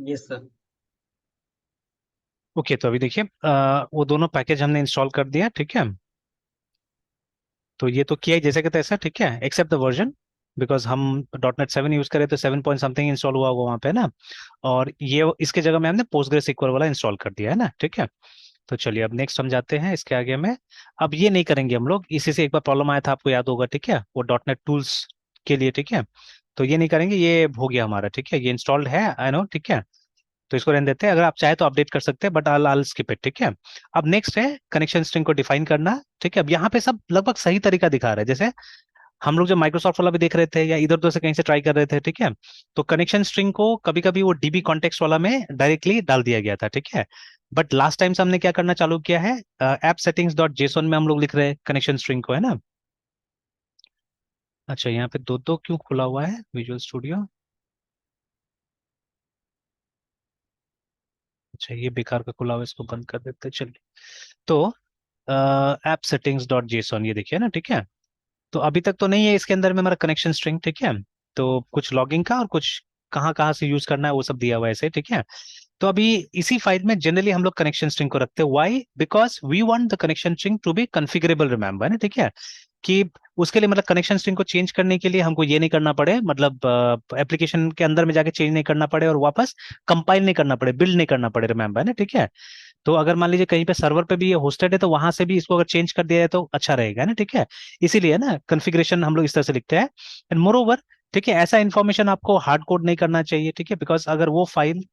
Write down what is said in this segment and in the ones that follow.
Yes sir. Okay, तो अभी देखिए वो दोनों पैकेज हमने इंस्टॉल कर दिया, ठीक है। तो ये तो किया ही जैसे कि तैसा, ठीक है, एक्सेप्ट द वर्जन, बिकॉज हम .NET 7 यूज करें तो 7 पॉइंट समथिंग इंस्टॉल हुआ होगा वहाँ पे ना। और ये इसके जगह में हमने पोस्टग्रेस SQL वाला इंस्टॉल कर दिया है ना, ठीक है। तो चलिए अब नेक्स्ट हम जाते हैं इसके आगे में। अब ये नहीं करेंगे हम लोग, इसी से एक बार प्रॉब्लम आया था, आपको याद होगा, ठीक है, वो .NET टूल्स के लिए, ठीक है। तो ये नहीं करेंगे, ये हो गया हमारा, ठीक है, ये इंस्टॉल्ड है, आई नो, ठीक है। तो इसको रहने देते हैं, अगर आप चाहे तो अपडेट कर सकते हैं, बट आल स्किप इट, ठीक है। अब नेक्स्ट है कनेक्शन स्ट्रिंग को डिफाइन करना, ठीक है। अब यहाँ पे सब लगभग सही तरीका दिखा रहा है, जैसे हम लोग जब माइक्रोसॉफ्ट वाला भी देख रहे थे या इधर उधर से कहीं से ट्राई कर रहे थे, ठीक है। तो कनेक्शन स्ट्रिंग को कभी कभी वो DB कॉन्टेक्स्ट वाला में डायरेक्टली डाल दिया गया था, ठीक है। बट लास्ट टाइम से हमने क्या करना चालू किया है, ऐप सेटिंग्स डॉट जेसोन में हम लोग लिख रहे हैं कनेक्शन स्ट्रिंग को, है ना। अच्छा, यहाँ पे दो दो क्यों खुला हुआ है विजुअल स्टूडियो? अच्छा, ये बेकार का खुला हुआ है, इसको बंद कर देते हैं, चलिए। तो ऐप सेटिंग्स डॉट जेसोन, ये देखिए ना, ठीक है। तो अभी तक तो नहीं है इसके अंदर में हमारा कनेक्शन स्ट्रिंग, ठीक है। तो कुछ लॉगिंग का और कुछ कहाँ कहाँ से यूज करना है वो सब दिया हुआ है ऐसे, ठीक है। तो अभी इसी फाइल में जनरली हम लोग कनेक्शन स्ट्रिंग को रखते हैं, why, because we want the connection string to be configurable, remember ना, ठीक है। कि उसके लिए मतलब कनेक्शन स्ट्रिंग को चेंज करने के लिए हमको ये नहीं करना पड़े, मतलब एप्लीकेशन के अंदर में जाके चेंज नहीं करना पड़े और वापस कंपाइल नहीं करना पड़े, बिल्ड नहीं करना पड़े, रिमेंबर ना, ठीक है। तो अगर मान लीजिए कहीं पे सर्वर पे भी ये होस्टेड है तो वहां से भी इसको अगर चेंज कर दिया जाए तो अच्छा रहेगा ना, ठीक है। इसीलिए ना कॉन्फ़िगरेशन हम लोग इस तरह से लिखते हैं। एंड मोर ओवर, ठीक है, ऐसा इन्फॉर्मेशन आपको हार्ड कोड नहीं करना चाहिए, ठीक है, बिकॉज अगर वो फाइल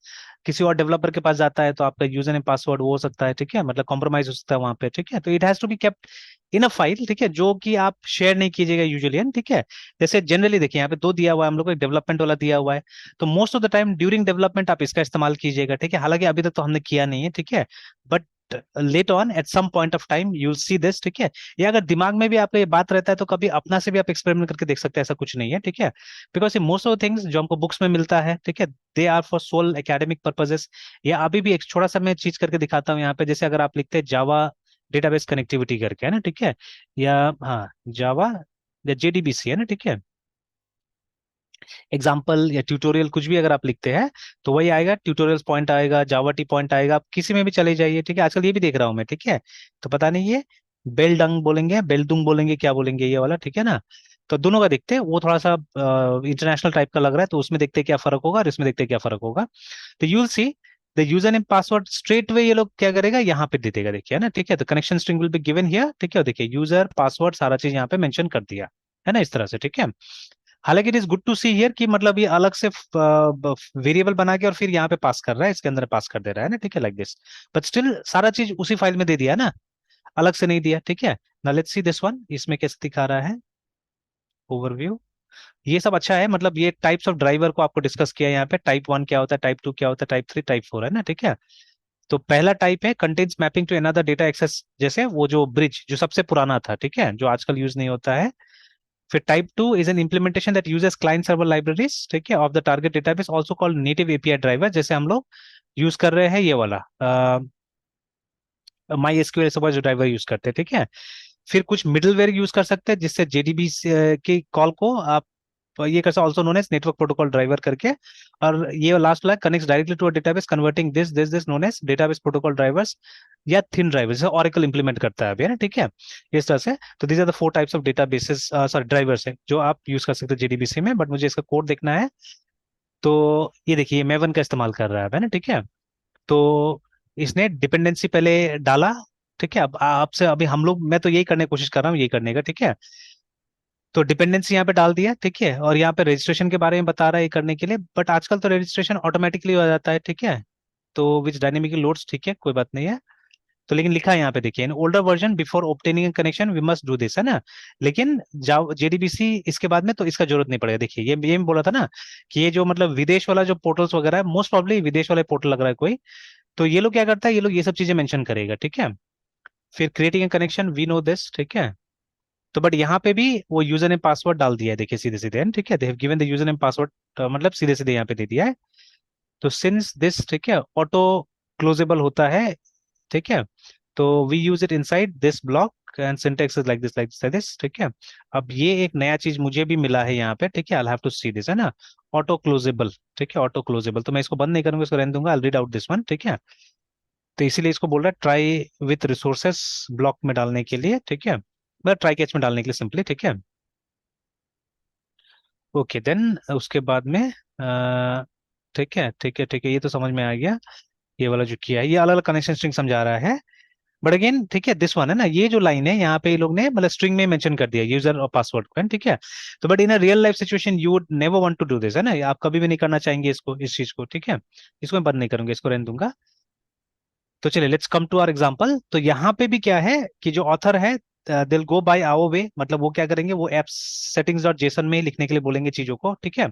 किसी और डेवलपर के पास जाता है तो आपका यूजर नेम पासवर्ड वो हो सकता है, ठीक है, मतलब कॉम्प्रोमाइज हो सकता है वहां पे, ठीक है। तो it has to be kept in a file, ठीक है, जो कि आप शेयर नहीं कीजिएगा यूजुअली, ठीक है। जैसे जनरली देखिए यहाँ पे दो दिया हुआ है हम लोग को, एक डेवलपमेंट वाला दिया हुआ है। तो most of the time during development आप इसका इस्तेमाल कीजिएगा, ठीक है, हालांकि अभी तक तो हमने किया नहीं है, ठीक है। But later at some point of time you will see this, ठीक है। या अगर दिमाग में भी आपका ये बात रहता है तो कभी अपना से भी आप एक्सपेरिमेंट करके देख सकते हैं, ऐसा कुछ नहीं है, ठीक है। बिकॉज ये मोस्ट ऑफ थिंग्स जो हमको बुक्स में मिलता है, ठीक है, they are for sole academic purposes. या अभी भी एक छोटा सा मैं चीज करके दिखाता हूँ यहाँ पे, जैसे अगर आप लिखते हैं जावा डेटाबेस कनेक्टिविटी करके, है ना, ठीक है। या हाँ, जावा या JDBC, है ना, ठीक है। एग्जाम्पल या ट्यूटोरियल कुछ भी अगर आप लिखते हैं तो वही आएगा, ट्यूटोरियल्स पॉइंट आएगा, जावा टी पॉइंट आएगा, आप किसी में भी चले जाइए, ठीक है। आजकल ये भी देख रहा हूँ मैं, ठीक है। तो पता नहीं ये बेलडंग बोलेंगे, बेलडुंग बोलेंगे, क्या बोलेंगे ये वाला, ठीक है ना। तो दोनों का देखते हैं, वो थोड़ा सा इंटरनेशनल टाइप का लग रहा है, तो उसमें देखते हैं क्या फर्क होगा और इसमें देखते हैं क्या फर्क होगा। तो you will see the user name password straight way ये लोग क्या करेगा, यहाँ पे दे देगा, देखिए, है ना, ठीक है। तो connection string will be given here, ठीक है, और देखिए यूजर पासवर्ड सारा चीज यहाँ पे मेंशन कर दिया, है ना, इस तरह से, ठीक है। हालांकि it is good to see here कि मतलब ये अलग से वेरिएबल बना के और फिर यहाँ पे पास कर रहा है, इसके अंदर पास कर दे रहा है ना, ठीक है, लाइक दिस। बट स्टिल सारा चीज उसी फाइल में दे दिया ना, अलग से नहीं दिया, ठीक है। ना लेट्स सी दिस वन, इसमें कैसे दिखा रहा है ओवरव्यू। ये सब अच्छा है, मतलब ये टाइप्स ऑफ ड्राइवर को आपको डिस्कस किया है यहाँ पे, टाइप 1 क्या होता है, टाइप 2 क्या होता है, टाइप 3 टाइप 4, है ना, ठीक है। तो पहला टाइप है contains mapping to another data access, जैसे वो जो ब्रिज जो सबसे पुराना था, ठीक है, जो आजकल यूज नहीं होता है। फिर type 2 is an implementation that uses client server libraries, ठीक है, of the target database, also called native API driver, जैसे हम लोग यूज कर रहे हैं ये वाला माई एसक्यूएल सब जो ड्राइवर यूज करते हैं, ठीक है। फिर कुछ मिडलवेयर यूज कर सकते हैं जिससे JDB की कॉल को आप ये कर सकते, also known as network protocol driver करके। और ये लास्ट वाला connects directly to a database converting this known as database protocol drivers या थिन ड्राइवर, जैसे ऑरेकल इंप्लीमेंट करता है अभी, है ना, ठीक है, इस तरह से। तो these are the 4 types of databases, sorry drivers है जो आप यूज कर सकते हैं JDBC में, बट मुझे इसका कोड देखना है। तो ये देखिए मेवन का इस्तेमाल कर रहा है ना, ठीक है। तो इसने डिपेंडेंसी पहले डाला, ठीक है। अब आपसे अभी हम लोग, मैं तो यही करने की कोशिश कर रहा हूँ, यही करने का, ठीक है। तो डिपेंडेंसी यहाँ पे डाल दिया, ठीक है, और यहाँ पे रजिस्ट्रेशन के बारे में बता रहा है ये करने के लिए, बट आजकल तो रजिस्ट्रेशन ऑटोमेटिकली हो जाता है, ठीक है। तो विच डायनेमिकली लोड्स, ठीक है, कोई बात नहीं है। तो लेकिन लिखा है यहाँ पे देखिए, in older version before obtaining connection we must do this, है ना। लेकिन जाओ JDBC इसके बाद में तो इसका जरूरत नहीं पड़ेगा, देखिए ये बोला था ना कि ये जो मतलब विदेश वाला जो पोर्टल्स वगैरह है, मोस्ट प्रॉब्ली विदेश वाला पोर्टल लग रहा है कोई। तो ये लोग क्या करता है, ये लोग ये सब चीजें मेंशन करेगा, ठीक है। फिर creating a connection we know this, ठीक है। तो बट यहाँ पे भी वो यूजर नेम पासवर्ड डाल दिया है, देखिए सीधे सीधे, ठीक है, they have given the user name password, मतलब सीधे सीधे यहाँ पे दे दिया है। तो सिंस दिस, ठीक है, ऑटो क्लोजेबल होता है, ठीक है। तो we use it inside this block, and syntax is like this like this like this, ठीक है। अब ये एक नया चीज मुझे भी मिला है यहाँ पे, ठीक है। I have to see this, है ना, ऑटो क्लोजेबल, ठीक है, ऑटो क्लोजेबल। तो मैं इसको बंद नहीं करूंगा, इसको रहने दूंगा, I read out this one, ठीक है। तो इसीलिए इसको बोल रहा है ट्राई विथ रिसोर्सेस ब्लॉक में डालने के लिए, ठीक है, मतलब ट्राई कैच में डालने के लिए सिंपली, ठीक है। ओके देन उसके बाद में ठीक है ठीक है ठीक है, ये तो समझ में आ गया। ये वाला जो किया है, ये अलग अलग कनेक्शन स्ट्रिंग समझा रहा है। बट अगेन ठीक है, दिस वन है ना, ये जो लाइन है यहाँ पे ये लोग ने मतलब स्ट्रिंग में मेंशन कर दिया यूजर और पासवर्ड को, ठीक है। तो but in a real life situation you would never want to do this, है ना, ये आप कभी भी नहीं करना चाहेंगे इसको, इस चीज को, ठीक है। इसको मैं बंद नहीं करूंगा, इसको रहने दूंगा। तो चलिए let's come to our example. तो यहाँ पे भी क्या है कि जो ऑथर है दिल गो बाय आवर वे, मतलब वो क्या करेंगे, वो एप सेटिंग्स डॉट जेसन में ही लिखने के लिए बोलेंगे चीजों को, ठीक है।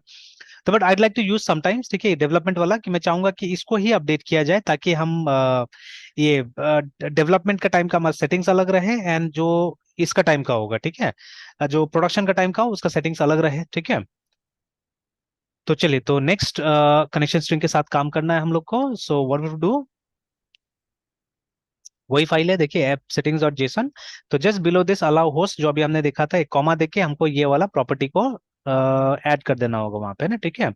तो but I'd like to use sometimes, ठीक है, डेवलपमेंट वाला, कि मैं चाहूंगा कि इसको ही अपडेट किया जाए ताकि हम ये डेवलपमेंट का टाइम का हमारा सेटिंग्स अलग रहे, एंड जो इसका टाइम का होगा, ठीक है, जो प्रोडक्शन का टाइम का हो उसका सेटिंग्स अलग रहे, ठीक है। तो चलिए, तो नेक्स्ट कनेक्शन स्ट्रिंग के साथ काम करना है हम लोग को। सो व्हाट वी डू, वही फाइल है, देखिए ऐप सेटिंग्स डॉट जेसन। तो just below this allow host, जो अभी हमने देखा था, एक कॉमा देके हमको ये वाला प्रॉपर्टी को ऐड कर देना होगा वहां पे ना, ठीक है।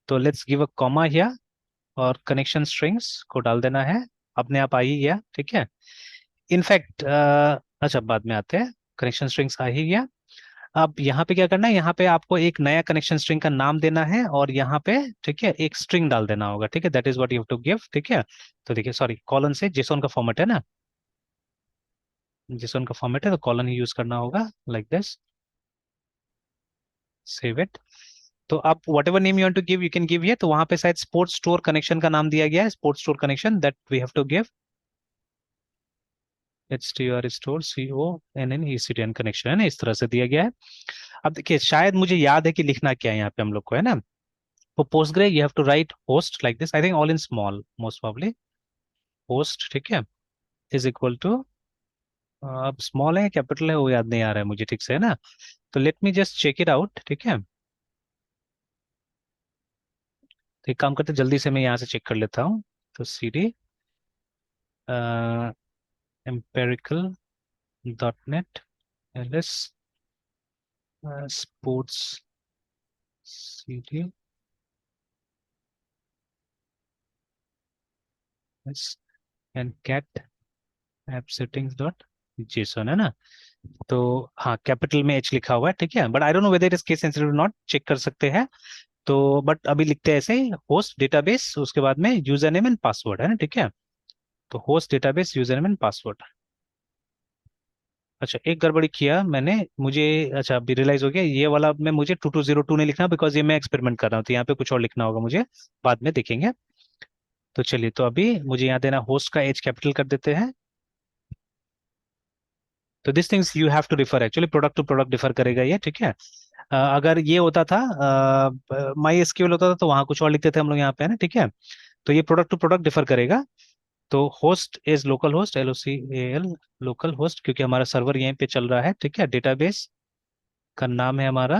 तो let's give a comma here, और कनेक्शन स्ट्रिंग्स को डाल देना है, अपने आप आ ही गया, ठीक है। इनफैक्ट अच्छा बाद में आते हैं, कनेक्शन स्ट्रिंग्स आ ही गया। अब यहाँ पे क्या करना है, यहाँ पे आपको एक नया कनेक्शन स्ट्रिंग का नाम देना है, और यहाँ पे ठीक है एक स्ट्रिंग डाल देना होगा, ठीक है, that is what you have to give, ठीक है। तो देखिए सॉरी, कॉलन से जेसॉन का फॉर्मेट है ना, जेसॉन का फॉर्मेट है तो कॉलन ही यूज करना होगा, लाइक दिस, सेव इट। तो आप whatever name you want to give you can give here. तो वहां पे शायद स्पोर्ट्स स्टोर कनेक्शन का नाम दिया गया है, sports store connection, that we have to give HTR store CONNECTN connection, है ना, इस तरह से दिया गया है। अब देखिए शायद मुझे याद है कि लिखना क्या है यहाँ पे हम लोग को, है ना। For Postgre, you have to write host like this. I think all in small, most probably. Host, ठीक है, is equal to, अब स्मॉल है कैपिटल है वो याद नहीं आ रहा है मुझे ठीक से, है ना। तो let me just check it out, ठीक है। तो एक काम करते जल्दी से मैं यहाँ से चेक कर लेता हूँ। तो cd empirical.net ls sports cd s and cat app settings dot json, है ना। तो हाँ, कैपिटल में एच लिखा हुआ है, ठीक है, but I don't know whether it is case sensitive not, check कर सकते हैं। तो बट अभी लिखते हैं ऐसे, होस्ट डेटाबेस, उसके बाद में यूजर नेम एंड पासवर्ड, है ना, ठीक है। तो host database user name and password. अच्छा एक गड़बड़ी किया मैंने, मुझे अच्छा अभी रियलाइज हो गया, ये वाला में मुझे 2202 नहीं लिखना, बिकॉज ये मैं एक्सपेरिमेंट कर रहा हूँ, तो यहाँ पे कुछ और लिखना होगा मुझे, बाद में देखेंगे। तो चलिए, तो अभी मुझे यहाँ देना, होस्ट का एच कैपिटल कर देते हैं। तो this things you have to refer, actually product to product differ करेगा ये, ठीक है। अगर ये होता था माई एसक्यूएल होता था तो वहां कुछ और लिखते थे हम लोग यहाँ पे, है ना, ठीक है। तो ये प्रोडक्ट टू प्रोडक्ट डिफर करेगा। तो host is local host, LOCAL, local host, क्योंकि हमारा सर्वर यहीं पे चल रहा है, ठीक है। डेटाबेस का नाम है हमारा,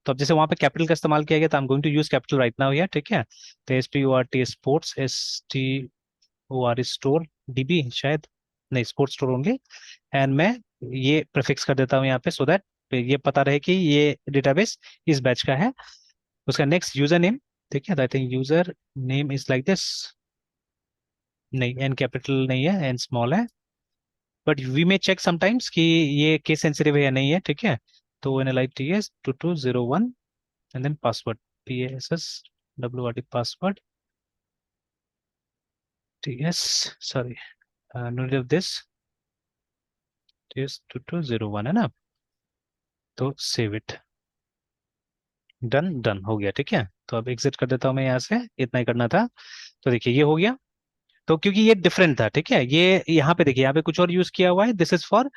तो अब जैसे वहां पे कैपिटल का इस्तेमाल किया गया, तो I am going to use capital right now here, ठीक है। तो SPORT sports, STOR store DB शायद, नहीं स्पोर्ट्स स्टोर होंगे, एंड मैं ये प्रीफिक्स कर देता हूँ यहाँ पे, सो दैट ये पता रहे कि ये डेटाबेस इस बैच का है। उसका नेक्स्ट यूजर नेम, ठीक है, I think user name is like this, नहीं एन कैपिटल नहीं है, एन स्मॉल है, but we may check sometimes कि ये केस सेंसिटिव है या नहीं है, ठीक है। तो NLITS 2201 and then password PASSWRD password TS, sorry, no need of this, TS 2201, है ना। तो सेव इट, डन डन हो गया, ठीक है। तो अब एग्जिट कर देता हूँ मैं यहाँ से, इतना ही करना था। तो देखिए ये हो गया। तो क्योंकि ये डिफरेंट था, ठीक है, ये यहाँ पे देखिए, यहाँ पे कुछ और यूज किया हुआ है, this is for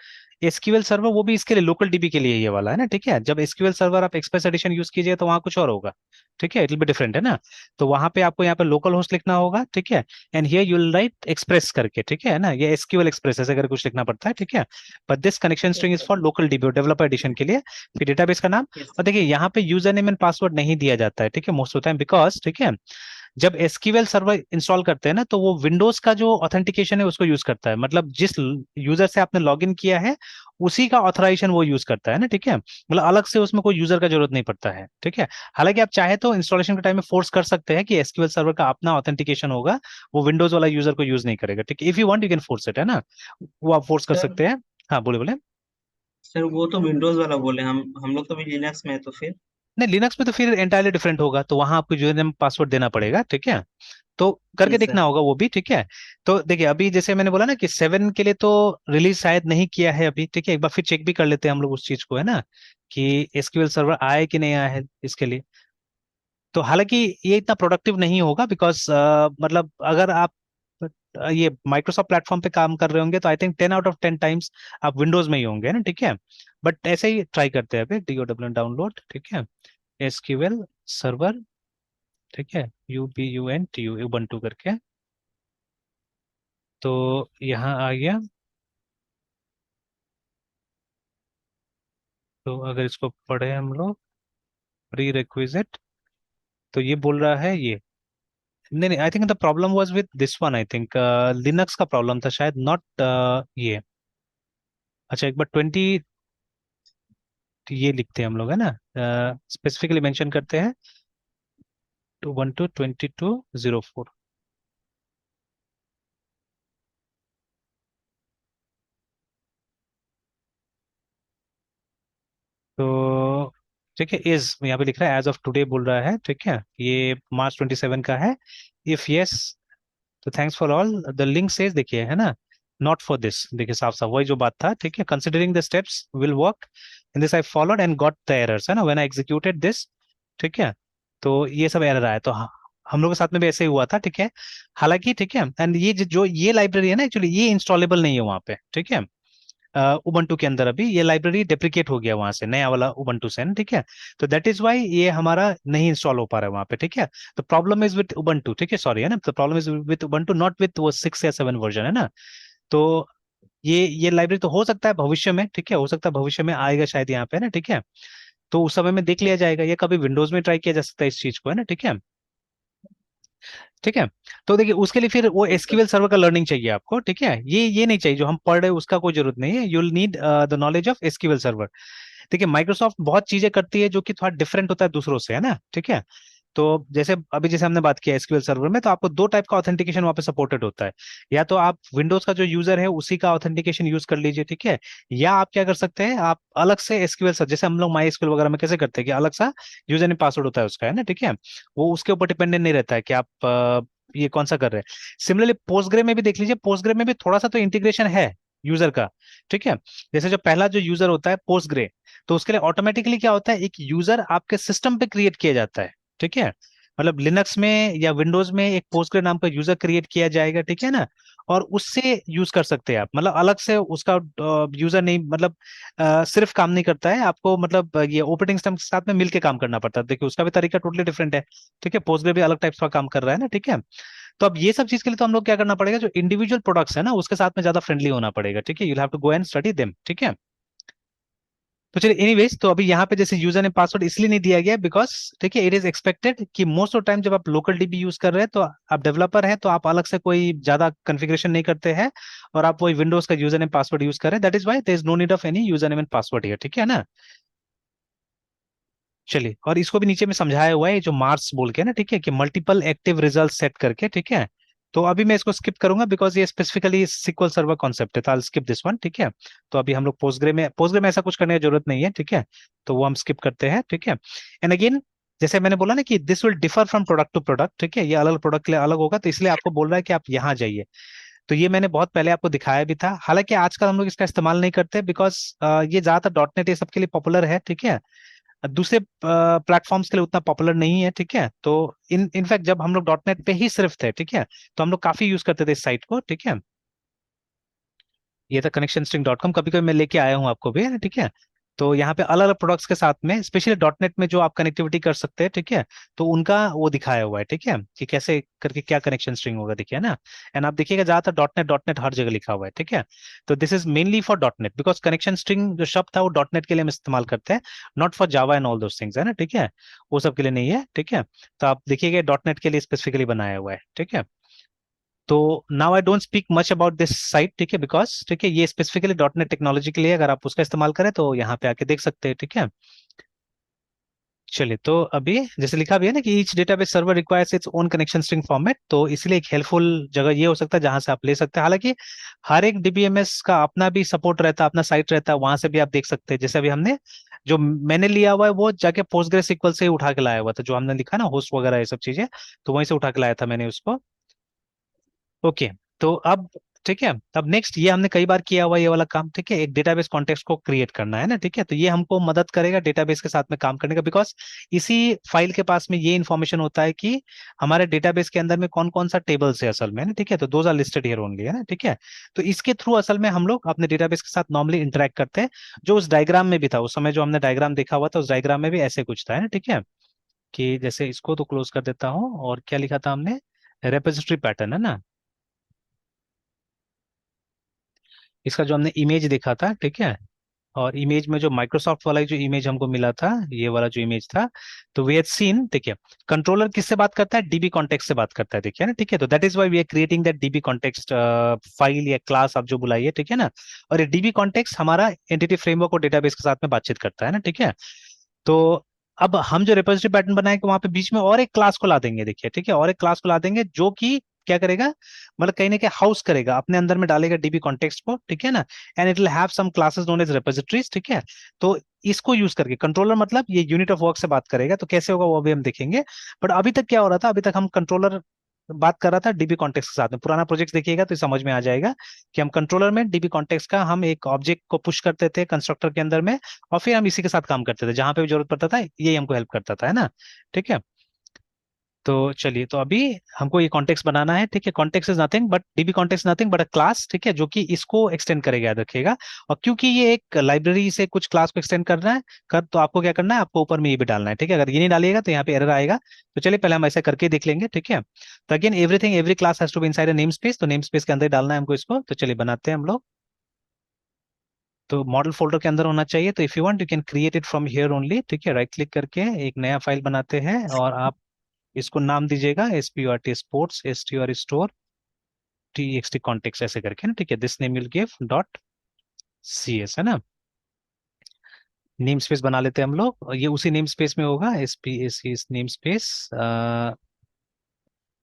SQL server, वो भी इसके लिए लोकल डीबी के लिए ये वाला है ना, ठीक है। जब एसक्यूएल सर्वर आप एक्सप्रेस एडिशन यूज कीजिए तो वहाँ कुछ और होगा, ठीक है, इट विल बी डिफरेंट, है ना। तो वहाँ पे आपको यहाँ पे लोकल होस्ट लिखना होगा, ठीक है, and here you will write express करके, ठीक है ना, ये एसक्यूएल एक्सप्रेस ऐसे करके कुछ लिखना पड़ता है, ठीक है। But this connection string is for local DB, developer edition के लिए। फिर डेटाबेस का नाम, और देखिए यहाँ पे यूजर नेम एंड पासवर्ड नहीं दिया जाता है, ठीक है, मोस्ट ऑफ टाइम, बिकॉज ठीक है, जब एसक्यूएल सर्वर इंस्टॉल करते हैं ना, तो वो विंडोज का जो ऑथेंटिकेशन है उसको यूज करता है, मतलब जिस यूजर से आपने लॉगिन किया है उसी का ऑथराइजेशन वो यूज करता है ना, ठीक है, मतलब अलग से उसमें कोई यूजर का जरूरत नहीं पड़ता है, ठीक है। हालांकि आप चाहे तो इंस्टॉलेशन के टाइम में फोर्स कर सकते हैं कि एसक्यूएल सर्वर का अपना ऑथेंटिकेशन होगा, वो विंडोज वाला यूजर को यूज नहीं करेगा, ठीक है, if you want you can force it, है ना, वो आप फोर्स कर सर सकते हैं। हाँ बोले बोले। सर वो तो विंडोज वाला बोले, हम लोग तो भी लिनक्स में है, तो फिर। नहीं, लिनक्स में तो फिर एंटायरली डिफरेंट होगा, तो वहां आपको यूजर नेम पासवर्ड देना पड़ेगा, ठीक है, तो जी करके सर। देखना होगा वो भी, ठीक है। तो देखिए अभी जैसे मैंने बोला ना कि 7 के लिए तो रिलीज शायद नहीं किया है अभी, ठीक है, एक बार फिर चेक भी कर लेते हैं हम लोग उस चीज को, है ना, कि एसक्यूएल सर्वर आया है कि नहीं आया है इसके लिए। तो हालांकि ये इतना प्रोडक्टिव नहीं होगा बिकॉज मतलब अगर आप ये माइक्रोसॉफ्ट प्लेटफॉर्म पे काम कर रहे होंगे तो I think 10 out of 10 times आप विंडोज में ही होंगे ना, ठीक है। बट ऐसे ही ट्राई करते हैं अभी, DOWN डाउनलोड, ठीक है, एसक्यूएल सर्वर, ठीक है, UBUNTU उबंटू करके, तो यहाँ आ गया। तो अगर इसको पढ़े हम लोग, प्री रिक्विजिट, तो ये बोल रहा है ये, नहीं नहीं, I think the problem was with this one, I think Linux का प्रॉब्लम था शायद, नॉट ये। अच्छा एक बार 20, ये लिखते हैं हम लोग, है ना, स्पेसिफिकली मेंशन करते हैं 212.22.04। तो ठीक है, इज यहाँ पे लिख रहा है एज ऑफ टुडे बोल रहा है, ठीक है, ये March 27 का है। इफ यस, तो thanks for all the link says, देखिए है ना, नॉट फॉर दिस, देखिए साफ साफ वही जो बात था, ठीक है, considering the steps will work in this I followed and got the errors, है ना, व्हेन आई एग्जीक्यूटेड दिस, ठीक है। तो ये सब एरर आया, तो हम लोग के साथ में भी ऐसे ही हुआ था, ठीक है। हालांकि ठीक है, एंड ये जो ये लाइब्रेरी है ना, एक्चुअली ये इंस्टॉलेबल नहीं है वहाँ पे, ठीक है, उबंटू के अंदर अभी ये लाइब्रेरी डेप्रिकेट हो गया वहां से, नया वाला उबंटू से, ठीक है। तो दैट इज वाई ये हमारा नहीं इंस्टॉल हो पा रहा है वहां पे, ठीक है। तो प्रॉब्लम इज विद उबंटू, ठीक है, सॉरी, है ना, तो problem is with Ubuntu, not with वो 6 या 7 वर्जन, है ना। तो ये लाइब्रेरी तो हो सकता है भविष्य में, ठीक है, हो सकता है भविष्य में आएगा शायद यहाँ पे ना, ठीक है। तो उस समय में देख लिया जाएगा, या कभी विंडोज में ट्राई किया जा सकता है इस चीज को, है ना, ठीक है, ठीक है। तो देखिए उसके लिए फिर वो जी सर। एसक्यूएल सर्वर का लर्निंग चाहिए आपको, ठीक है, ये नहीं चाहिए जो हम पढ़ रहे हैं उसका कोई जरूरत नहीं है, you will need the knowledge of SQL server. देखिए माइक्रोसॉफ्ट बहुत चीजें करती है जो कि थोड़ा डिफरेंट होता है दूसरों से, है ना, ठीक है। तो जैसे अभी जैसे हमने बात किया एसक्यूएल सर्वर में, तो आपको दो टाइप का ऑथेंटिकेशन वहाँ पे सपोर्टेड होता है। या तो आप विंडोज का जो यूजर है उसी का ऑथेंटिकेशन यूज कर लीजिए, ठीक है। या आप क्या कर सकते हैं, आप अलग से एसक्यूएल सर्वर, जैसे हम लोग माई एसक्यूएल वगैरह में कैसे करते हैं कि अलग सा यूजर नेम पासवर्ड होता है उसका, है ना, ठीक है। वो उसके ऊपर डिपेंडेंट नहीं रहता है कि आप ये कौन सा कर रहे हैं। सिमिलरली पोस्टग्रे में भी देख लीजिए, पोस्टग्रे में भी थोड़ा सा तो इंटीग्रेशन है यूजर का, ठीक है। जैसे जो पहला जो यूजर होता है पोस्टग्रे, तो उसके लिए ऑटोमेटिकली क्या होता है, एक यूजर आपके सिस्टम पे क्रिएट किया जाता है, ठीक है। मतलब लिनक्स में या विंडोज में एक पोस्टग्रे नाम का यूजर क्रिएट किया जाएगा, ठीक है ना। और उससे यूज कर सकते हैं आप, मतलब अलग से उसका यूजर नहीं, मतलब सिर्फ काम नहीं करता है आपको, मतलब ये ऑपरेटिंग सिस्टम के साथ में मिलके काम करना पड़ता है, देखिए उसका भी तरीका टोटली डिफरेंट है, ठीक है, पोस्टग्रे भी अलग टाइप का काम कर रहा है ना, ठीक है। तो अब ये सब चीज के लिए तो हम लोग क्या करना पड़ेगा, जो इंडिविजुअल प्रोडक्ट्स है ना उसके साथ में ज्यादा फ्रेंडली होना पड़ेगा, ठीक है, you have to go and study them, ठीक है। तो चलिए एनीवेज, तो अभी यहाँ पे जैसे यूजर ने पासवर्ड इसलिए नहीं दिया गया बिकॉज, ठीक है, इट इज एक्सपेक्टेड कि मोस्ट ऑफ टाइम जब आप लोकल डीबी यूज कर रहे हैं तो आप डेवलपर हैं, तो आप अलग से कोई ज्यादा कॉन्फ़िगरेशन नहीं करते हैं, और आप वही विंडोज का यूजर नेम पासवर्ड यूज कर रहे हैं, that is why there is no need of any user name and password here, ठीक है ना। चलिए, और इसको भी नीचे में समझाया हुआ है जो मार्स बोल के ना, ठीक है, कि मल्टीपल एक्टिव रिजल्ट सेट करके, ठीक है। तो अभी मैं इसको स्किप करूंगा बिकॉज ये स्पेसिफिकली सिक्वल सर्वर कॉन्सेप्ट है, तो आई स्किप दिस वन, ठीक है। तो अभी हम लोग पोस्टग्रे में ऐसा कुछ करने की जरूरत नहीं है, ठीक है। तो वो हम स्किप करते हैं, ठीक है। एंड अगेन, जैसे मैंने बोला ना कि this will differ from product to product, ठीक है, ये अलग अलग प्रोडक्ट के लिए अलग होगा, तो इसलिए आपको बोल रहा है कि आप यहाँ जाइए। तो ये मैंने बहुत पहले आपको दिखाया भी था, हालांकि आजकल हम लोग इसका इस्तेमाल नहीं करते बिकॉज ये ज्यादातर डॉट नेट ये सबके लिए पॉपुलर है, ठीक है। दूसरे प्लेटफॉर्म्स के लिए उतना पॉपुलर नहीं है, ठीक है। तो इनफैक्ट जब हम लोग डॉट नेट पे ही सिर्फ थे, ठीक है, तो हम लोग काफी यूज करते थे इस साइट को, ठीक है। ये था connectionstring.com, कभी कभी मैं लेके आया हूँ आपको भी, है ना, ठीक है। तो यहाँ पे अलग अलग प्रोडक्ट्स के साथ में स्पेशली डॉट नेट में जो आप कनेक्टिविटी कर सकते हैं, ठीक है, तो उनका वो दिखाया हुआ है, ठीक है, कि कैसे करके क्या कनेक्शन स्ट्रिंग होगा, देखिए ना। एंड आप देखिएगा ज्यादातर डॉट नेट हर जगह लिखा हुआ है, ठीक है। तो this is mainly for dot net because connection string जो शब्द था वो डॉट नेट के लिए हम इस्तेमाल करते हैं, not for Java and all those things, है ना, ठीक है। वो सब के लिए नहीं है, ठीक है। तो आप देखिएगा डॉट नेट के लिए स्पेसिफिकली बनाया हुआ है, ठीक है। तो now I don't speak much about this site, ठीक है, बिकॉज ठीक है ये स्पेसिफिकली डॉट नेट टेक्नोलॉजी के लिए, अगर आप उसका इस्तेमाल करें तो यहाँ पे आके देख सकते हैं, ठीक है। चलिए, तो अभी जैसे लिखा भी है ना कि each database server requires its own connection string format, तो इसलिए एक हेल्पफुल जगह ये हो सकता है जहां से आप ले सकते हैं। हालांकि हर एक डीबीएमएस का अपना भी सपोर्ट रहता है, अपना साइट रहता है, वहां से भी आप देख सकते हैं। जैसे अभी हमने जो मैंने लिया हुआ है वो जाके पोस्टग्रेस सिक्वल से ही उठा के लाया हुआ था, जो हमने लिखा ना होस्ट वगैरह ये सब चीजें, तो वहीं से उठा के लाया था मैंने उसको। ओके, तो अब ठीक है, अब नेक्स्ट ये हमने कई बार किया हुआ ये वाला काम, ठीक है, एक डेटाबेस कॉन्टेक्स्ट को क्रिएट करना है ना, ठीक है, तो ये हमको मदद करेगा डेटाबेस के साथ में काम करने का, बिकॉज इसी फाइल के पास में ये इन्फॉर्मेशन होता है कि हमारे डेटाबेस के अंदर में कौन कौन सा टेबल्स है असल में ना, ठीक है, तो those are listed here only, है ना, ठीक है। तो इसके थ्रू असल में हम लोग अपने डेटाबेस के साथ नॉर्मली इंटरेक्ट करते हैं। जो उस डायग्राम में भी था उस समय, जो हमने डायग्राम देखा हुआ था, उस डायग्राम में भी ऐसे कुछ था, है ना, ठीक है, कि जैसे इसको तो क्लोज कर देता हूँ, और क्या लिखा था हमने, रेपोजिटरी पैटर्न, है ना, इसका जो हमने इमेज देखा था, ठीक है, और इमेज में जो माइक्रोसॉफ्ट वाला जो इमेज हमको मिला था, ये वाला जो इमेज था, तो वी हैड सीन, देखिए, कंट्रोलर किससे बात करता है, डीबी कॉन्टेक्स्ट से बात करता है, देखिए ना, ठीक है, तो that is why we are creating that DB context file या क्लास, आप जो बुलाइए, ठीक है ना। और ये डीबी कॉन्टेक्स्ट हमारा एंटिटी फ्रेमवर्क और डेटाबेस के साथ में बातचीत करता है ना, ठीक है। तो अब हम जो रिपोजिटरी पैटर्न बनाएंगे वहां पे बीच में और एक क्लास को ला देंगे, देखिए, ठीक है, और एक क्लास को ला देंगे जो कि क्या करेगा, मतलब कहीं ना कहीं हाउस करेगा, अपने अंदर में डालेगा डीबी कॉन्टेक्स्ट को, ठीक है ना, and it will have some classes known as repositories, ठीक है। तो इसको यूज करके कंट्रोलर, मतलब ये यूनिट ऑफ वर्क से बात करेगा, तो कैसे होगा वो भी हम देखेंगे। बट अभी तक क्या हो रहा था, अभी तक हम कंट्रोलर बात कर रहा था डीबी कॉन्टेक्स्ट के साथ में, पुराना प्रोजेक्ट देखिएगा तो समझ में आ जाएगा कि हम कंट्रोलर में डीबी कॉन्टेक्स्ट का हम एक ऑब्जेक्ट को पुश करते थे कंस्ट्रक्टर के अंदर में, और फिर हम इसी के साथ काम करते थे, जहां पे भी जरूरत पड़ता था यही हमको हेल्प करता था, है ना, ठीक है। तो चलिए, तो अभी हमको ये कॉन्टेक्स्ट बनाना है, ठीक है, context is nothing but dB context nothing but a class, ठीक है, जो कि इसको एक्सटेंड करेगा, याद रखिएगा। और क्योंकि ये एक लाइब्रेरी से कुछ क्लास को एक्सटेंड करना है कर, तो आपको क्या करना है, आपको ऊपर में ये भी डालना है, ठीक है, अगर ये नहीं डालिएगा तो यहाँ पे एरर आएगा। तो चलिए पहले हम ऐसा करके देख लेंगे, ठीक है। तो again everything every class has to be inside a namespace, तो नेम स्पेस के अंदर ही डालना है हमको इसको, तो चलिए बनाते हैं हम लोग। तो मॉडल फोल्डर के अंदर होना चाहिए, तो if you want you can create it from here only, ठीक है, राइट क्लिक करके एक नया फाइल बनाते हैं, और आप इसको नाम दीजिएगा SPORT sports STR store TXT context ऐसे करके ना, ठीक है, this name will give dot CS, है ना। नेम स्पेस बना लेते हैं हम लोग, और ये उसी नेम स्पेस में होगा, SPAC इस नेम स्पेस,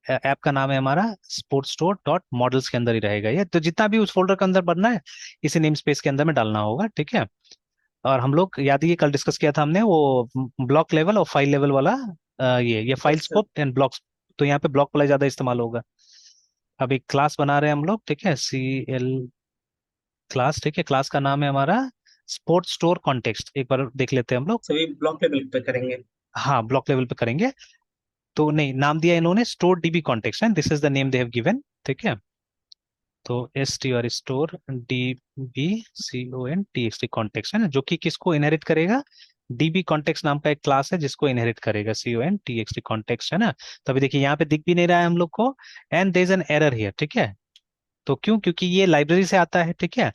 ऐप का नाम है हमारा स्पोर्ट्स स्टोर डॉट मॉडल्स के अंदर ही रहेगा ये, तो जितना भी उस फोल्डर के अंदर बनना है इसी नेम स्पेस के अंदर में डालना होगा, ठीक है। और हम लोग याद है ये कल डिस्कस किया था हमने वो ब्लॉक लेवल और फाइल लेवल वाला, ये फाइल अच्छा। स्कोप एंड ब्लॉक्स, तो यहाँ पे ब्लॉक वाला ज्यादा इस्तेमाल होगा। अब एक क्लास बना रहे हैं हम लोग, ठीक है, CL क्लास, ठीक है, क्लास का नाम है हमारा स्पोर्ट्स स्टोर कॉन्टेक्स्ट, एक बार देख लेते हैं हम लोग। सभी ब्लॉक लेवल पे करेंगे। हाँ, ब्लॉक लेवल पे करेंगे। तो नहीं, नाम दिया इन्होंने store DB context and this is the name they have given, ठीक है। तो STR store DBCON TXT context, है ना, जो कि किसको इनहेरिट करेगा, DB कॉन्टेक्स्ट नाम का एक क्लास है जिसको इनहेरिट करेगा CON TXT कॉन्टेक्स्ट, है ना। तो अभी देखिए यहाँ पे दिख भी नहीं रहा है हम लोग को, and there is an error here, ठीक है। तो क्यों, क्योंकि ये लाइब्रेरी से आता है, ठीक है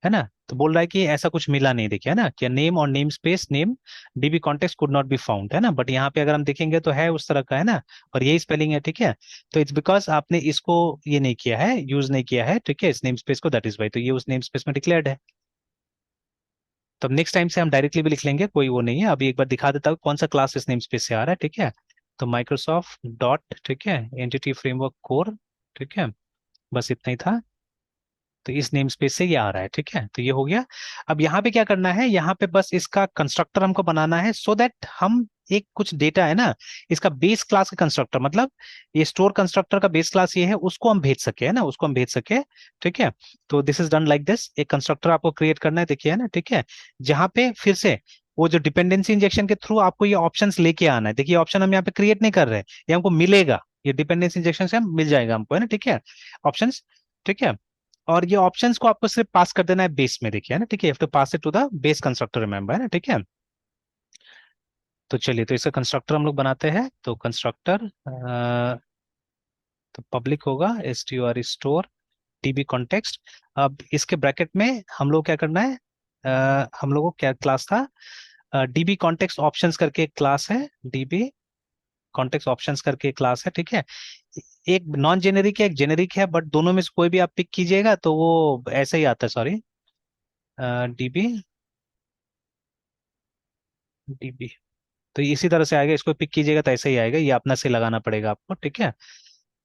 ना, तो बोल रहा है कि ऐसा कुछ मिला नहीं, देखिए, है ना, क्या नेम और name space name DB context could not be found, है ना, बट यहाँ पे अगर हम देखेंगे तो है उस तरह का, है ना, और यही स्पेलिंग है, ठीक है। तो इट्स बिकॉज आपने इसको ये नहीं किया है, यूज नहीं किया है, ठीक है, इस नेम स्पेस को, दैट इज वाई, तो ये उस नेम स्पेस में डिक्लेयर्ड है। तो अब नेक्स्ट टाइम से हम डायरेक्टली भी लिख लेंगे, कोई वो नहीं है, अभी एक बार दिखा देता हूँ कौन सा क्लास इस नेम स्पेस से आ रहा है, ठीक है। तो माइक्रोसॉफ्ट डॉट, ठीक है, एंटिटी फ्रेमवर्क कोर, ठीक है, बस इतना ही था। तो इस नेम स्पेस से ये आ रहा है, ठीक है, तो ये हो गया। अब यहाँ पे क्या करना है, यहाँ पे बस इसका कंस्ट्रक्टर हमको बनाना है, सो दैट हम एक कुछ डेटा है ना, इसका बेस क्लास का कंस्ट्रक्टर, मतलब ये स्टोर कंस्ट्रक्टर का बेस क्लास ये है, उसको हम भेज सके, है ना, उसको हम भेज सके, ठीक है। तो this is done like this, एक कंस्ट्रक्टर आपको क्रिएट करना है, देखिए, है ना, ठीक है, जहाँ पे फिर से वो जो डिपेंडेंसी इंजेक्शन के थ्रू आपको ये ऑप्शंस लेके आना है, देखिए ऑप्शन हम यहाँ पे क्रिएट नहीं कर रहे हैं, ये हमको मिलेगा, ये डिपेंडेंसी इंजेक्शन से हम मिल जाएगा हमको, है ना, ठीक है, ऑप्शंस, ठीक है। और ये ऑप्शंस को आपको सिर्फ पास कर देना है बेस में, देखिए, है ना, ठीक है, to pass it to the base constructor, remember, है ना, ठीक है। तो चलिए, तो इसका कंस्ट्रक्टर हम लोग बनाते हैं, तो कंस्ट्रक्टर तो पब्लिक होगा STR स्टोर DB कॉन्टेक्स्ट। अब इसके ब्रैकेट में हम लोग क्या करना है, हम लोगों को क्या क्लास था, DB कॉन्टेक्स्ट ऑप्शंस करके एक क्लास है, DB कॉन्टेक्स्ट ऑप्शंस करके एक क्लास है, ठीक है। एक नॉन जेनेरिक है, एक जेनेरिक है, बट दोनों में से कोई भी आप पिक कीजिएगा तो वो ऐसा ही आता है, सॉरी, डीबी, डीबी। तो इसी तरह से आएगा, इसको पिक कीजिएगा तो ऐसे ही आएगा, ये अपना से लगाना पड़ेगा आपको, ठीक है।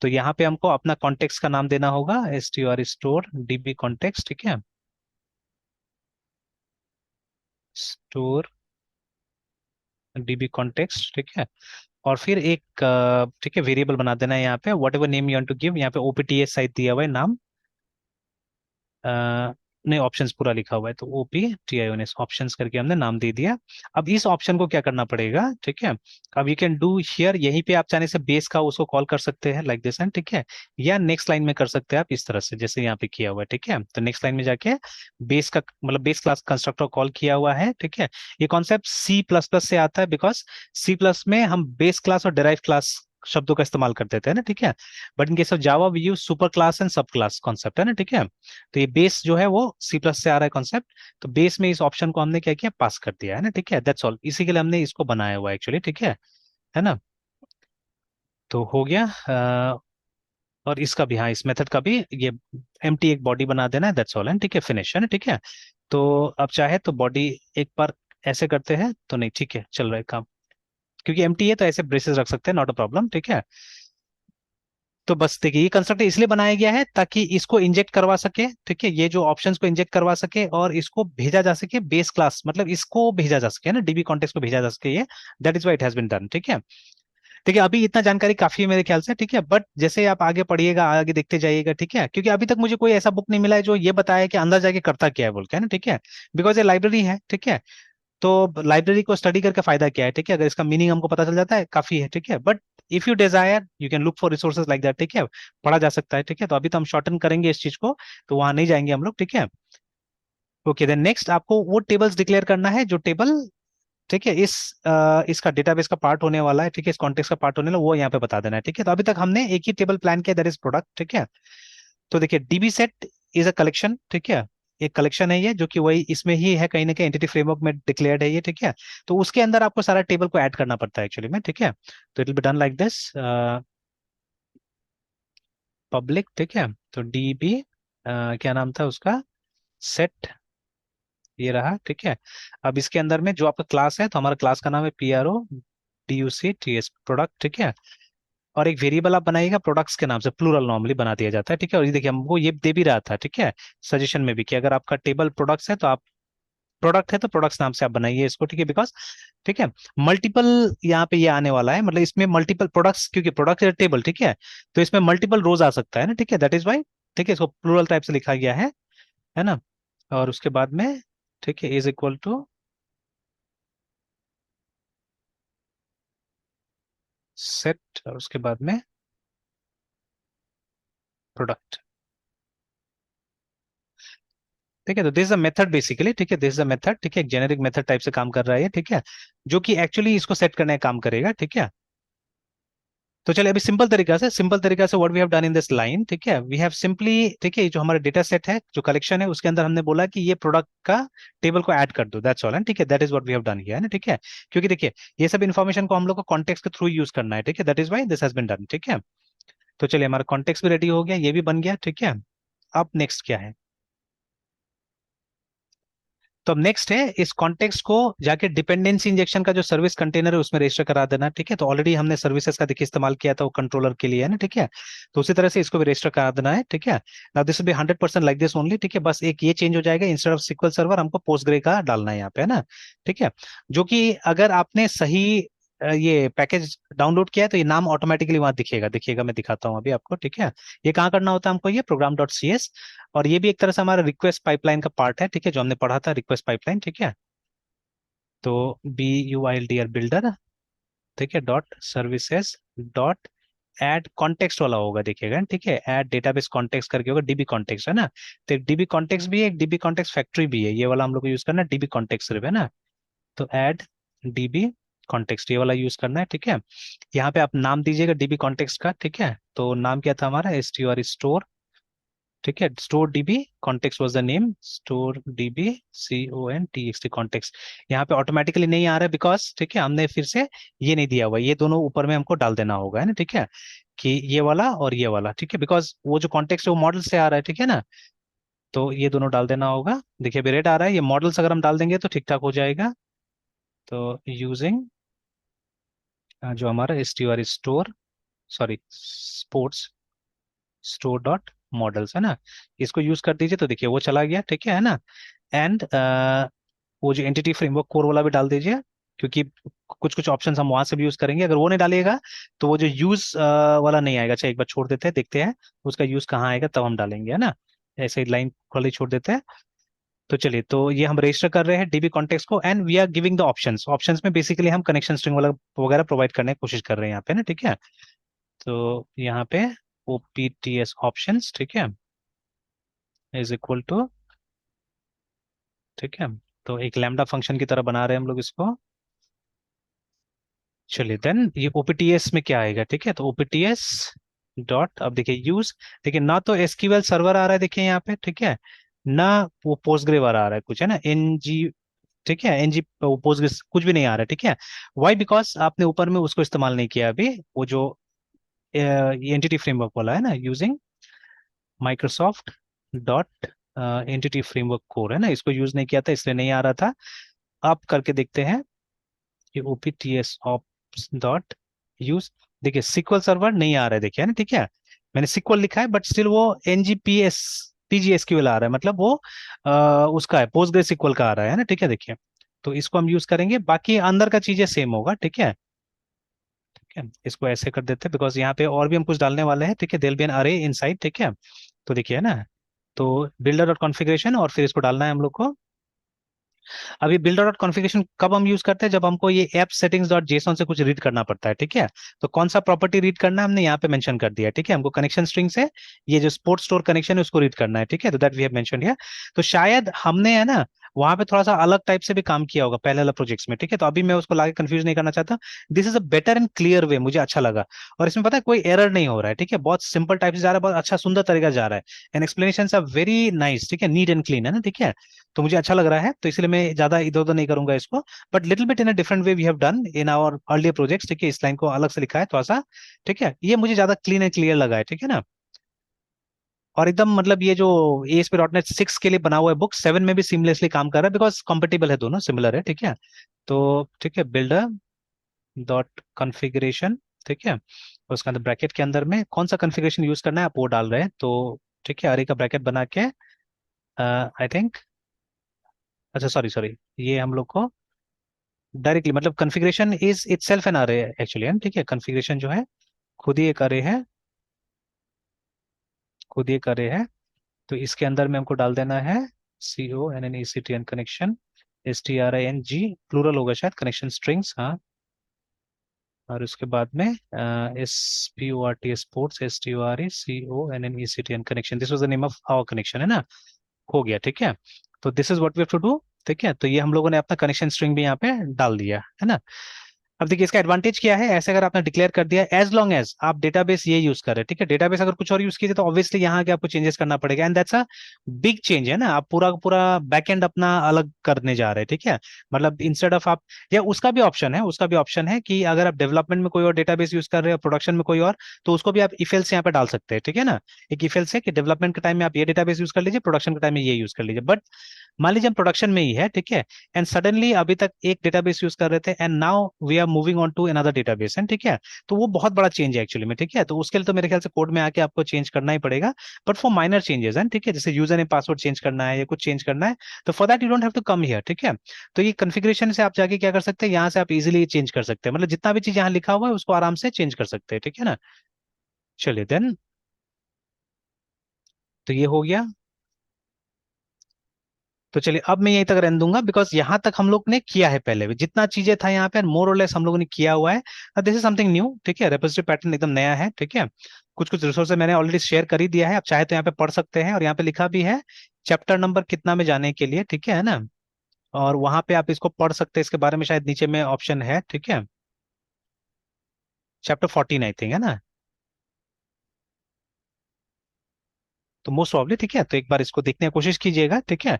तो यहाँ पे हमको अपना कॉन्टेक्स्ट का नाम देना होगा, str स्टोर डीबी कॉन्टेक्स्ट, ठीक है, स्टोर डीबी कॉन्टेक्स्ट, ठीक है। और फिर एक ठीक है वेरिएबल बना देना है यहाँ पे, whatever name you want to give, यहाँ पे ओपीटीएस साइट दिया हुआ है नाम, अ, नहीं ऑप्शंस पूरा लिखा हुआ है, तो OPTIONS ऑप्शंस करके हमने नाम दे दिया। अब इस ऑप्शन को क्या करना पड़ेगा, ठीक है। अब यू कैन डू हियर, यहीं पे आप चाहने से बेस का उसको कॉल कर सकते हैं लाइक दिस एंड, ठीक है, या नेक्स्ट लाइन में कर सकते हैं आप इस तरह से जैसे यहाँ पे किया हुआ है, ठीक है। तो नेक्स्ट लाइन में जाके बेस का मतलब बेस क्लास कंस्ट्रक्टर कॉल किया हुआ है, ठीक है। ये कॉन्सेप्ट C++ से आता है, बिकॉज C++ में हम बेस क्लास और डिराइव क्लास शब्दों का इस्तेमाल करते थे ना, ठीक है। But in case of Java we use super class and sub class concept, है ना, ठीक है। तो ये बेस जो है वो C+ से आ रहा है कॉन्सेप्ट। तो बेस में इस ऑप्शन को हमने क्या किया, पास कर दिया है ना, ठीक है, दैट्स ऑल, इसी के लिए हमने इसको बनाया हुआ है एक्चुअली, ठीक है ना। तो हो गया। और इसका भी, हाँ, इस मेथड का भी ये एम्प्टी एक बॉडी बना देना है, दैट्स ऑल, है ठीक है, फिनिश, है ना, ठीक है। तो अब चाहे तो बॉडी एक बार ऐसे करते हैं तो नहीं, ठीक है, चल रहा है काम, क्योंकि एम्प्टी है तो ऐसे ब्रेसेस रख सकते हैं, नॉट अ प्रॉब्लम, ठीक है। तो बस देखिए, ये कंस्ट्रक्टर इसलिए बनाया गया है ताकि इसको इंजेक्ट करवा सके, ठीक है, ये जो ऑप्शंस को इंजेक्ट करवा सके और इसको भेजा जा सके बेस क्लास, मतलब इसको भेजा जा सके ना, डीबी कॉन्टेक्स्ट को भेजा जा सके, ये that is why it has been done, ठीक है। ठीक है, अभी इतना जानकारी काफी है मेरे ख्याल से, ठीक है, बट जैसे आप आगे पढ़िएगा, आगे देखते जाइएगा, ठीक है, क्योंकि अभी तक मुझे कोई ऐसा बुक नहीं मिला है जो ये बताया कि अंदर जाके करता क्या है बोल के, है ना, ठीक है। बिकॉज ये लाइब्रेरी है, ठीक है। तो लाइब्रेरी को स्टडी करके फायदा क्या है, ठीक है, अगर इसका मीनिंग हमको पता चल जाता है काफी है, ठीक है। But if you desire you can look for resources like that, ठीक है, पढ़ा जा सकता है, ठीक है। तो अभी तो हम शॉर्टन करेंगे इस चीज को, तो वहां नहीं जाएंगे हम लोग, ठीक है। ओके, देन नेक्स्ट आपको वो टेबल्स डिक्लेयर करना है जो टेबल, ठीक है, इसका डेटाबेस का पार्ट होने वाला है, ठीक है, इस कॉन्टेक्स्ट का पार्ट होने वाला, वो यहाँ पे बता देना है, ठीक है। तो अभी तक हमने एक ही टेबल प्लान किया, दैट इज प्रोडक्ट, ठीक है। तो देखिए, dB set is a collection, ठीक है, एक कलेक्शन है ये, जो कि वही इसमें ही है, कहीं ना कहीं एंटिटी फ्रेमवर्क में डिक्लेयर्ड है ये, ठीक है। तो उसके अंदर आपको सारा टेबल को ऐड करना पड़ता है एक्चुअली में, ठीक है। तो it will be done like this, public, ठीक है। तो डीबी क्या नाम था उसका, सेट, ये रहा, ठीक है। अब इसके अंदर में जो आपका क्लास है, तो हमारा क्लास का नाम है PRODUCTS प्रोडक्ट, ठीक है। और एक वेरिएबल आप बनाइएगा प्रोडक्ट्स के नाम से, प्लूरल नॉर्मली बना दिया जाता है, ठीक है। और ये देखिए, हमको ये दे भी रहा था, ठीक है, सजेशन में भी, कि अगर आपका टेबल प्रोडक्ट्स है तो आप, प्रोडक्ट है तो प्रोडक्ट्स नाम से आप बनाइए इसको, ठीक है, बिकॉज, ठीक है, मल्टीपल यहाँ पे ये आने वाला है, मतलब इसमें मल्टीपल प्रोडक्ट्स, क्योंकि प्रोडक्ट है टेबल, ठीक है, तो इसमें मल्टीपल रोज आ सकता है ना, ठीक है, दैट इज वाई, ठीक है, इसको प्लूरल टाइप से लिखा गया है ना। और उसके बाद में, ठीक है, इज इक्वल टू सेट, और उसके बाद में प्रोडक्ट, ठीक है। तो this is a method basically, ठीक है, दिस इज अ मेथड, ठीक है, एक जेनेरिक मेथड टाइप से काम कर रहा है ये, ठीक है, जो कि एक्चुअली इसको सेट करने का काम करेगा, ठीक है। तो चलिए अभी सिंपल तरीका से what we have done in this line, ठीक है, वी हैव सिंपली, ठीक है, जो हमारा डेटा सेट है, जो कलेक्शन है, उसके अंदर हमने बोला कि ये प्रोडक्ट का टेबल को ऐड कर दो, दैट्स ऑल, ठीक है, that is what we have done here, है ना, ठीक है। क्योंकि देखिए, ये सब इन्फॉर्मेशन को हम लोग को कॉन्टेक्स्ट के थ्रू यूज करना है, ठीक है, that is why this has been done, ठीक है। तो चलिए, हमारा कॉन्टेक्स्ट भी रेडी हो गया, ये भी बन गया, ठीक है। अब नेक्स्ट क्या है, तो अब नेक्स्ट है इस कॉन्टेक्स्ट को जाके डिपेंडेंसी इंजेक्शन का जो सर्विस कंटेनर है उसमें रजिस्टर करा देना, ठीक है। तो ऑलरेडी हमने सर्विसेज का देखिए इस्तेमाल किया था वो कंट्रोलर के लिए, है ना, ठीक है। तो उसी तरह से इसको भी रजिस्टर करा देना है, ठीक है। Now this will be 100% like this only, ठीक है, बस एक ये चेंज हो जाएगा, इंस्टेड ऑफ SQL सर्वर हमको पोस्टग्रे का डालना है यहाँ पे, है ना, ठीक है। जो कि अगर आपने सही ये पैकेज डाउनलोड किया है तो ये नाम ऑटोमेटिकली वहां दिखेगा, दिखेगा, मैं दिखाता हूँ अभी आपको, ठीक है। ये कहाँ करना होता है हमको, ये program.cs, और ये भी एक तरह से हमारा रिक्वेस्ट पाइपलाइन का पार्ट है, ठीक है, जो हमने पढ़ा था रिक्वेस्ट पाइपलाइन, ठीक है। तो BUILDR बिल्डर, ठीक है, dot services dot add context वाला होगा, देखिएगा, ठीक है, एड डेटाबेस कॉन्टेक्स्ट करके होगा, डीबी कॉन्टेक्स्ट, है ना। तो एक डीबी कॉन्टेक्स्ट भी है, एक डीबी कॉन्टेक्स्ट फैक्ट्री भी है, ये वाला हम लोग को यूज करना है, डीबी कॉन्टेक्स्ट सिर्फ, है ना। तो ऐड डीबी कॉन्टेक्स्ट, ये वाला यूज करना है, ठीक है। यहाँ पे आप नाम दीजिएगा डीबी कॉन्टेक्स्ट का, ठीक है। तो नाम क्या था हमारा, STR स्टोर, ठीक है, store dB context was the name, store dB CONTXT context. यहाँ पे ऑटोमेटिकली नहीं आ रहा है बिकॉज ठीक है हमने फिर से ये नहीं दिया हुआ, ये दोनों ऊपर में हमको डाल देना होगा, है ना, ठीक है, कि ये वाला और ये वाला, ठीक है, बिकॉज वो जो कॉन्टेक्स्ट है वो मॉडल से आ रहा है, ठीक है ना, तो ये दोनों डाल देना होगा। देखिए अभी रेड आ रहा है, ये मॉडल्स अगर हम डाल देंगे तो ठीक ठाक हो जाएगा। तो यूजिंग जो हमारा STR store, sorry sports store dot models है ना, इसको यूज कर दीजिए, तो देखिए वो चला गया, ठीक है ना। एंड वो जो एंटिटी फ्रेमवर्क कोर वाला भी डाल दीजिए, क्योंकि कुछ कुछ ऑप्शन हम वहां से भी यूज करेंगे, अगर वो नहीं डालिएगा तो वो जो यूज वाला नहीं आएगा। अच्छा एक बार छोड़ देते हैं, देखते हैं उसका यूज कहाँ आएगा, तब हम डालेंगे, है ना, ऐसे ही लाइन खाली छोड़ देते हैं। तो चलिए, तो ये हम रजिस्टर कर रहे हैं डीबी कॉन्टेक्स्ट को, and we are giving the options. Options में बेसिकली हम कनेक्शन स्ट्रिंग वाला वगैरह प्रोवाइड करने की कोशिश कर रहे हैं यहाँ पे ना, ठीक है। तो यहाँ पे OPTS ऑप्शंस, ठीक है, इज इक्वल टू, ठीक है, तो एक लैम्डा फंक्शन की तरह बना रहे हैं हम लोग इसको। चलिए देन ये OPTS में क्या आएगा, ठीक है, तो OPTS डॉट, अब देखिए यूज, देखिए ना तो SQL सर्वर आ रहा है, देखिए यहाँ पे, ठीक है, ना वो पोस्टग्रे वाला आ रहा है कुछ, है ना, NG, ठीक है, NG पोस्टग्रे कुछ भी नहीं आ रहा है, ठीक है। वाई, बिकॉज आपने ऊपर में उसको इस्तेमाल नहीं किया अभी, वो जो एंटिटी फ्रेमवर्क वाला है ना, using Microsoft dot entity framework core, है ना, इसको यूज नहीं किया था इसलिए नहीं आ रहा था। आप करके देखते हैं कि OPTS ऑप्स डॉट यूज, देखिए सिक्वल सर्वर नहीं आ रहा है, देखिए, है ना, ठीक है, मैंने सिक्वल लिखा है बट स्टिल वो NGPS PGSQL आ रहा है, मतलब वो उसका है, पोस्टग्रे सिक्वल का आ रहा है ना, ठीक है, देखिए। तो इसको हम यूज करेंगे, बाकी अंदर का चीजें सेम होगा, ठीक है, ठीक है, इसको ऐसे कर देते हैं बिकॉज यहाँ पे और भी हम कुछ डालने वाले हैं, ठीक है, देयर बी एन अरे इनसाइड, ठीक है। तो देखिए, है ना, तो बिल्डर डॉट कॉन्फ़िगरेशन और फिर इसको डालना है हम लोग को। अब ये बिल्डर डॉट कॉन्फ़िगरेशन कब हम यूज करते हैं, जब हमको ये ऐप सेटिंग्स डॉट जेसॉन से कुछ रीड करना पड़ता है, ठीक है। तो कौन सा प्रॉपर्टी रीड करना है हमने यहाँ पे मेंशन कर दिया है, ठीक है, हमको कनेक्शन स्ट्रिंग से ये जो स्पोर्ट स्टोर कनेक्शन है उसको रीड करना है, ठीक है, तो that we have mention here. तो शायद हमने, है ना, वहां पे थोड़ा सा अलग टाइप से भी काम किया होगा पहले वाला प्रोजेक्ट्स में, ठीक है, तो अभी मैं उसको लाके कंफ्यूज नहीं करना चाहता। This is a better and clear way, मुझे अच्छा लगा। और इसमें पता है कोई एरर नहीं हो रहा है, ठीक है, बहुत सिंपल टाइप से जा रहा है, बहुत अच्छा सुंदर तरीका से जा रहा है, and explanation are very nice, ठीक है, नीट एंड क्लीन, है ना, ठीक है। तो मुझे अच्छा लग रहा है, तो इसलिए मैं ज्यादा इधर उधर नहीं करूंगा इसको, but little bit in a different way we have done in our earlier projects, ठीक है, इस लाइन को अलग से लिखा है थोड़ा सा, ठीक है, ये मुझे ज्यादा क्लीन एंड क्लियर लगा है, ठीक है ना। और एकदम मतलब ये जो ASP.NET 6 के लिए बना हुआ है बुक, 7 में भी सीमलेसली काम कर रहा है बिकॉज कंपेटेबल है, दोनों सिमिलर है, ठीक है। तो ठीक है, बिल्डर डॉट कॉन्फ़िगरेशन, ठीक है, और उसके अंदर ब्रैकेट के अंदर में कौन सा कॉन्फ़िगरेशन यूज करना है आप वो डाल रहे हैं, तो ठीक है, अरे का ब्रैकेट बना के आई थिंक, अच्छा सॉरी सॉरी, ये हम लोग को डायरेक्टली मतलब कॉन्फ़िगरेशन इज इटसेल्फ एन अरे एक्चुअली, है ठीक है, कॉन्फ़िगरेशन जो है खुद ही एक अरे है, खुद ही एक अरे है। तो इसके अंदर में हमको डाल देना है CONNECTN कनेक्शन, STRING, प्लूरल होगा शायद, कनेक्शन स्ट्रिंग्स, हाँ, और उसके बाद में SPORT sports, STORE CONNECTN connection, this was the name of our connection, है ना, हो गया, ठीक है। तो this is what we have to do, ठीक है, तो ये हम लोगों ने अपना कनेक्शन स्ट्रिंग भी यहाँ पे डाल दिया, है ना। अब देखिए इसका एडवांटेज क्या है, ऐसे अगर आपने डिक्लेयर कर दिया, एज लॉन्ग एज आप डेटाबेस ये यूज कर रहे हैं, ठीक है, डेटाबेस अगर कुछ और यूज कीजिए तो ऑब्वियसली यहाँ आके आपको चेंजेस करना पड़ेगा, and that's a big change, है ना, आप पूरा पूरा बैकएंड अपना अलग करने जा रहे हैं, ठीक है। मतलब इंस्टेड ऑफ आप, या उसका भी ऑप्शन है, उसका भी ऑप्शन है कि अगर आप डेवलपमेंट में कोई और डेटाबेस यूज कर रहे हो, प्रोडक्शन में कोई और, तो उसको भी आप इफेल्स यहाँ पे डाल सकते हैं, ठीक है ना। एक इफेल्स है कि डेवलपमेंट के टाइम में आप ये डेटाबेस यूज कर लीजिए, प्रोडक्शन के टाइम में ये यूज कर लीजिए, बट मान लीजिए हम प्रोडक्शन में ही है, ठीक है, एंड सडनली अभी तक एक डेटाबेस यूज कर रहे थे and now we are moving on to another database, है ठीक है, तो वो बहुत बड़ा चेंज है एक्चुअली में, ठीक है, तो उसके लिए तो मेरे ख्याल से कोड में आके आपको चेंज करना ही पड़ेगा, बट फॉर माइनर चेंजेस है, ठीक है, जैसे यूजर ने पासवर्ड चेंज करना है या कुछ चेंज करना है, तो for that you don't have to come here, ठीक है। तो ये कॉन्फ़िगरेशन से आप जाके क्या कर सकते हैं, यहाँ से आप इजीली चेंज कर सकते हैं, मतलब जितना भी चीज यहाँ लिखा हुआ है उसको आराम से चेंज कर सकते हैं, ठीक है ना। चलिए देन, तो ये हो गया। तो चलिए अब मैं यहीं तक रहने दूंगा बिकॉज यहाँ तक हम लोग ने किया है, पहले भी जितना चीजें था यहाँ पे मोर और लेस हम लोगों ने किया हुआ है। दिस इज समथिंग न्यू, ठीक है, रेपोजिटरी पैटर्न एकदम नया है, ठीक है। कुछ कुछ रिसोर्सेज मैंने ऑलरेडी शेयर कर ही दिया है, आप चाहे तो यहाँ पे पढ़ सकते हैं, और यहाँ पे लिखा भी है चैप्टर नंबर कितना में जाने के लिए, ठीक है ना, और वहां पे आप इसको पढ़ सकते हैं, इसके बारे में शायद नीचे में ऑप्शन है, ठीक है, चैप्टर 14 आई थिंक, है ना। तो मोस्ट प्रॉब्ली, ठीक है, तो एक बार इसको देखने की कोशिश कीजिएगा, ठीक है।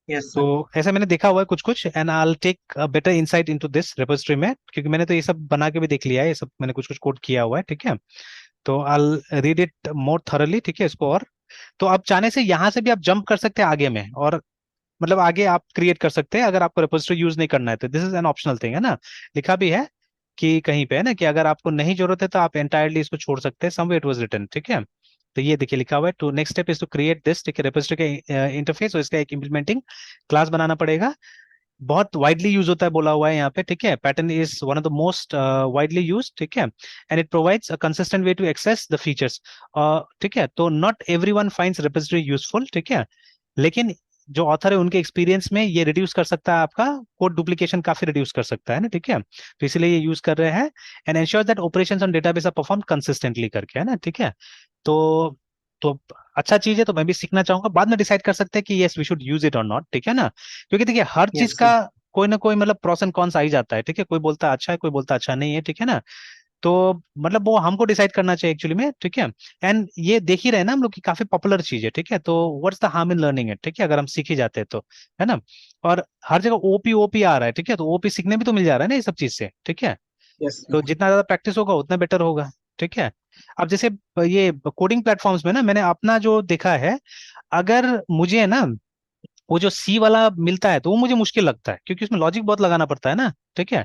यस तो सर। ऐसा मैंने देखा हुआ है कुछ कुछ, and I take a better insight into this repository में, क्योंकि मैंने तो ये सब बना के भी देख लिया है, ये सब मैंने कुछ कुछ कोड किया हुआ है, ठीक है। तो I read it more thoroughly, ठीक है, इसको। और तो आप चाहने से यहाँ से भी आप जंप कर सकते हैं आगे में, और मतलब आगे आप क्रिएट कर सकते हैं अगर आपको रेपोजिटरी यूज नहीं करना है तो। This is an optional thing, है ना। लिखा भी है कि कहीं पे, है ना, कि अगर आपको नहीं जरूरत है तो आप एंटायरली इसको छोड़ सकते हैं, समवेयर इट वाज रिटन, ठीक है। तो ये देखिए लिखा हुआ है, to next step is to create this, ठीक है, रेपोजिटरी का इंटरफेस और इसका एक इम्प्लीमेंटिंग क्लास बनाना पड़ेगा। बहुत वाइडली यूज होता है बोला हुआ है यहाँ पे, ठीक है। Pattern is one of the most widely use, ठीक है। And it provides a consistent way to access the features, ठीक है। तो not everyone finds repository useful, ठीक है, लेकिन जो ऑथर है उनके एक्सपीरियंस में ये रिड्यूस कर सकता है आपका कोड डुप्लीकेशन, काफी रिड्यूस कर सकता है ना, ठीक है। तो इसीलिए ये यूज कर रहे हैं। And ensure that operations on database are perform consistently करके, है ना, ठीक है। तो तो अच्छा चीज है, तो मैं भी सीखना चाहूंगा। बाद में डिसाइड कर सकते हैं कि yes we should use it और नॉट, ठीक है ना। क्योंकि देखिए हर चीज यस का सर। कोई ना कोई मतलब प्रोस एंड कॉन्स आ ही जाता है, ठीक है। कोई बोलता है अच्छा है, कोई बोलता है अच्छा नहीं है, ठीक है ना। तो मतलब वो हमको डिसाइड करना चाहिए एक्चुअली में, ठीक है। एंड ये देख ही रहे ना हम लोग कि काफी पॉपुलर चीज है, ठीक है। तो what's the harm in learning it, ठीक है, अगर हम सीख ही जाते हैं तो, है ना। और हर जगह ओपी ओपी आ रहा है, ठीक है, तो ओपी सीखने भी तो मिल जा रहा है ना ये सब चीज से, ठीक है। यस तो सर। जितना ज्यादा प्रैक्टिस होगा उतना बेटर होगा, ठीक है। अब जैसे ये कोडिंग प्लेटफॉर्म्स में ना मैंने अपना जो देखा है, अगर मुझे है ना वो जो सी वाला मिलता है तो वो मुझे मुश्किल लगता है, क्योंकि उसमें लॉजिक बहुत लगाना पड़ता है ना, ठीक है।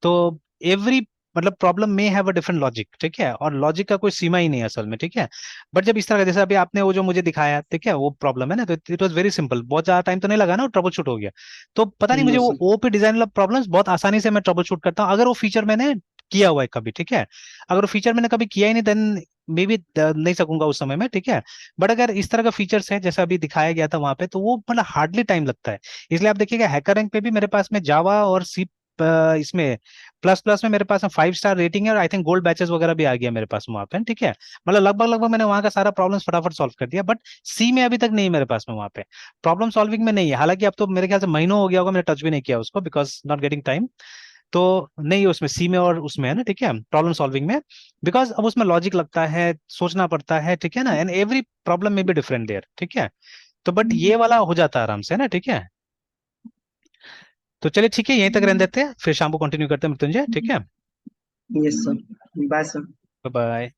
तो एवरी मतलब प्रॉब्लम में हैव अ डिफरेंट लॉजिक, ठीक है, और लॉजिक का कोई सीमा ही नहीं है असल में, ठीक है। बट जब इस तरह का जैसे अभी आपने वो जो मुझे दिखाया, ठीक है, वो प्रॉब्लम है ना, तो इट वाज वेरी सिंपल, बहुत ज्यादा टाइम तो नहीं लगा ना, ट्रबल शूट हो गया। तो पता नहीं मुझे नो वो सर। ओपी डिजाइन वाला प्रॉब्लम्स बहुत आसानी से मैं ट्रबल शूट करता हूँ, अगर वो फीचर मैंने किया हुआ है कभी, ठीक है। अगर वो फीचर मैंने कभी किया ही नहीं, देन मे बी नहीं सकूंगा उस समय में, ठीक है। बट अगर इस तरह का फीचर्स है जैसा अभी दिखाया गया था वहां पे, तो वो मतलब हार्डली टाइम लगता है। इसलिए आप देखिएगा हैकर रैंक पे भी मेरे पास में जावा और सी, इसमें प्लस प्लस में मेरे पास में 5 स्टार रेटिंग है, और आई थिंक गोल्ड बैचेस वगैरह भी आ गया मेरे पास में वहाँ पे, ठीक है। मतलब लगभग लगभग मैंने वहाँ का सारा प्रॉब्लम फटाफट सॉल्व कर दिया। बट सी में अभी तक नहीं है मेरे पास में वहाँ पे, प्रॉब्लम सॉल्विंग में नहीं है। हालांकि अब तो मेरे ख्याल से महीनों हो गया होगा मैंने टच भी नहीं किया उसको, बिकॉज नॉट गेटिंग टाइम। तो नहीं है उसमें सी में और उसमें, है ना, ठीक है, प्रॉब्लम सॉल्विंग में। बिकॉज अब उसमें लॉजिक लगता है, सोचना पड़ता है, ठीक है ना, एंड एवरी प्रॉब्लम में भी डिफरेंट देयर, ठीक है। तो बट ये वाला हो जाता है आराम से ना, ठीक है। तो चलिए ठीक है, यहीं तक रहने देते हैं, फिर शाम को कंटिन्यू करते हैं मृत्युंजय, ठीक है। Yes sir. Bye sir. Bye.